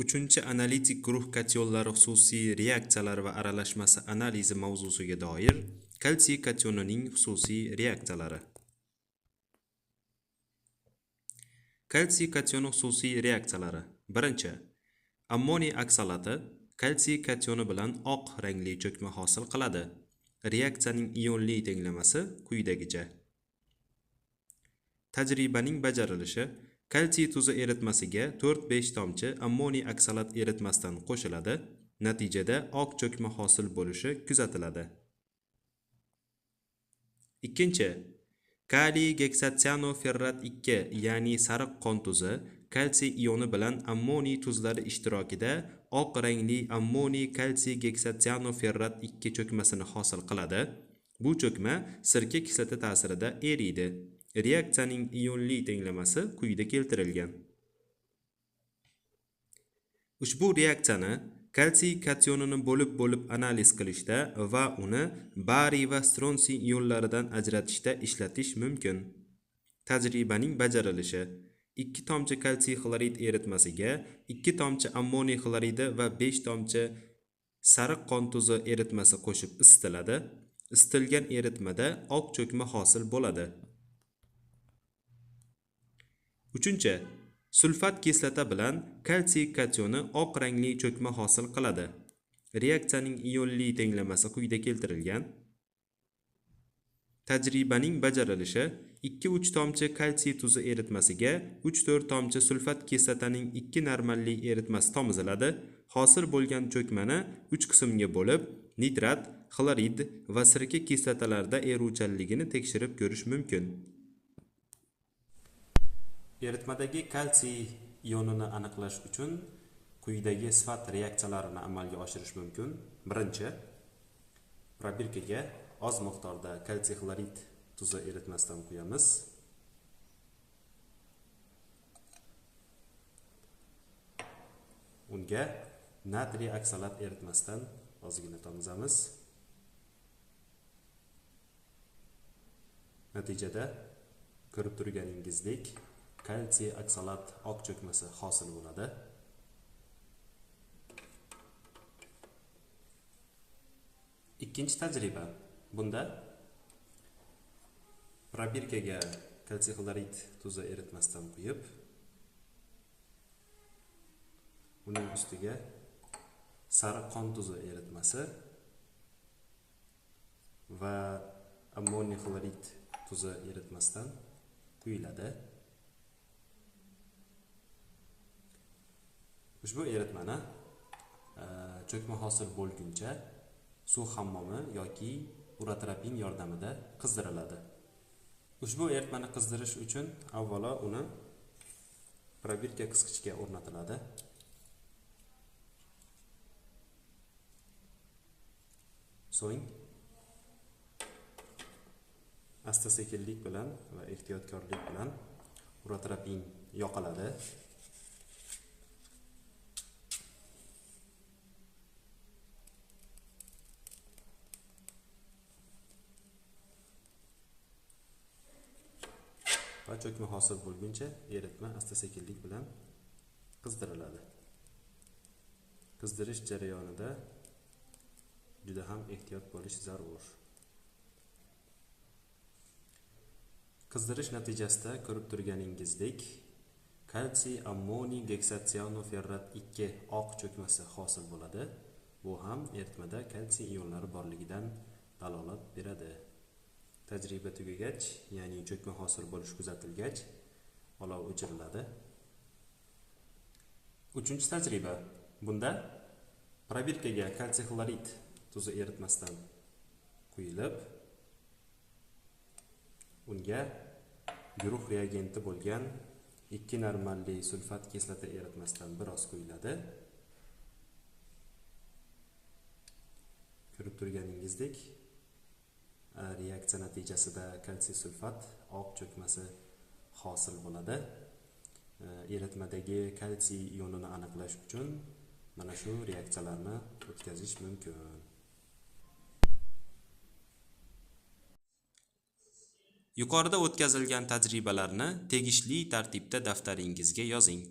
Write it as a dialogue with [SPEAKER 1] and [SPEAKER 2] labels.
[SPEAKER 1] Uchinchi analitik guruh kationlari xususiy reaksiyalari va aralashmasi analizi mavzusiga doir kalsiy kationining xususiy reaksiyalari. Kalsiy kationi xususiy reaksiyalari. Birinchi, ammoniy oksalati kalsiy kationi bilan oq rangli cho'kma hosil qiladi. Reaksiyaning ionli tenglamasi quyidagicha. Tajribaning bajarilishi: kalsiy tuzi eritmasiga 4-5 tomchi ammoniy oksalat eritmasdan qo'shiladi. Natijada oq cho'kma hosil bo'lishi kuzatiladi. Ikkinchi, kaliy geksatsianoferrat 2 ya'ni sariq qon tuzi kalsiy ioni bilan ammoniy tuzlari ishtirokida oq rangli ammoniy kalsiy geksatsianoferrat 2 cho'kmasini hosil qiladi. Bu cho'kma sirka kislota ta'sirida eriydi. Reaksiyaning ionli tenglamasi quyida keltirilgan. Ushbu reaksiyani kalsiy kationini bo'lib analiz qilishda va uni bariy va stronsiy ionlaridan ajratishda ishlatish mumkin. Tajribaning bajarilishi: 2 tomchi kalsiy xlorid eritmasiga 2 tomchi ammoniy xloridi va 5 tomchi sariq qon tuzi eritmasi qo'shib isitiladi. Isitilgan eritmada oq cho'kma hosil bo'ladi. Uchinchi, sulfat kislota bilan kalsiy kationi oq rangli cho'kma hosil qiladi. Reaksiyaning ionli tenglamasi quyida keltirilgan. Tajribaning bajarilishi: 2-3 tomchi kalsiy tuzi eritmasiga 3-4 tomchi sulfat kislotaning 2 normalli eritmasi tomiziladi. Hosil bo'lgan cho'kmani 3 qismga bo'lib, nitrat, xlorid va sirka kislotalarida eruvchanligini tekshirib ko'rish mumkin. Eritmadagi kalsiy ionini aniqlash uchun quyidagi sifat reaksiyalarini amalga oshirish mumkin. Birinchi, probirkaga oz miqdorda kalsiy xlorid tuzi eritmasidan quyamiz. Unga natriy oksalat eritmasidan ozgina tomizamiz. Natijada ko'rib turganingizdek kalsiy oksalat oq cho'kmasi hosil bo'ladi. Ikkinchi tajriba. Bunda probirkaga kalsiy xlorid tuzi eritmasidan quyib, uning ustiga sariq qon tuzi eritmasi va ammoniy xlorid tuzi eritmasidan quyiladi. Ushbu eritmani cho'kma hosil bo'lguncha suv hammomi yoki uroterapin yordamida qizdiriladi. Ushbu eritmani qizdirish uchun avvalo uni probirka qisqichga o'rnatiladi. So'ng asta-sekinlik bilan va ehtiyotkorlik bilan uroterapin yoqiladi. Va cho'kma hosil bo'lguncha eritma asta-sekinlik bilan qizdiriladi. Qizdirish jarayonida juda ham ehtiyot bo'lish zarur. Qizdirish natijasida ko'rib turganingizdek kalsiy ammoniy geksatsianoferrat 2 oq cho'kmasi hosil bo'ladi. Bu ham eritmada kalsiy ionlari borligidan dalolat beradi. Tajriba tugagach, ya'ni cho'kma hosil bo'lish kuzatilgach, olov o'chiriladi. Uchinchi tajriba. Bunda probirkaga kalsiy xlorid tuzi eritmasidan quyilib, unga guruh reagenti bo'lgan 2 normalli sulfat kislota eritmasidan biroz quyiladi. Ko'rib turganingizdek, reaksiya natijasida kalsiy sulfat oq cho'kmasi hosil bo'ladi. Eritmadagi kalsiy ionini aniqlash uchun mana shu reaksiyalarni o'tkazish mumkin. Yuqorida o'tkazilgan tajribalarni tegishli tartibda daftaringizga yozing.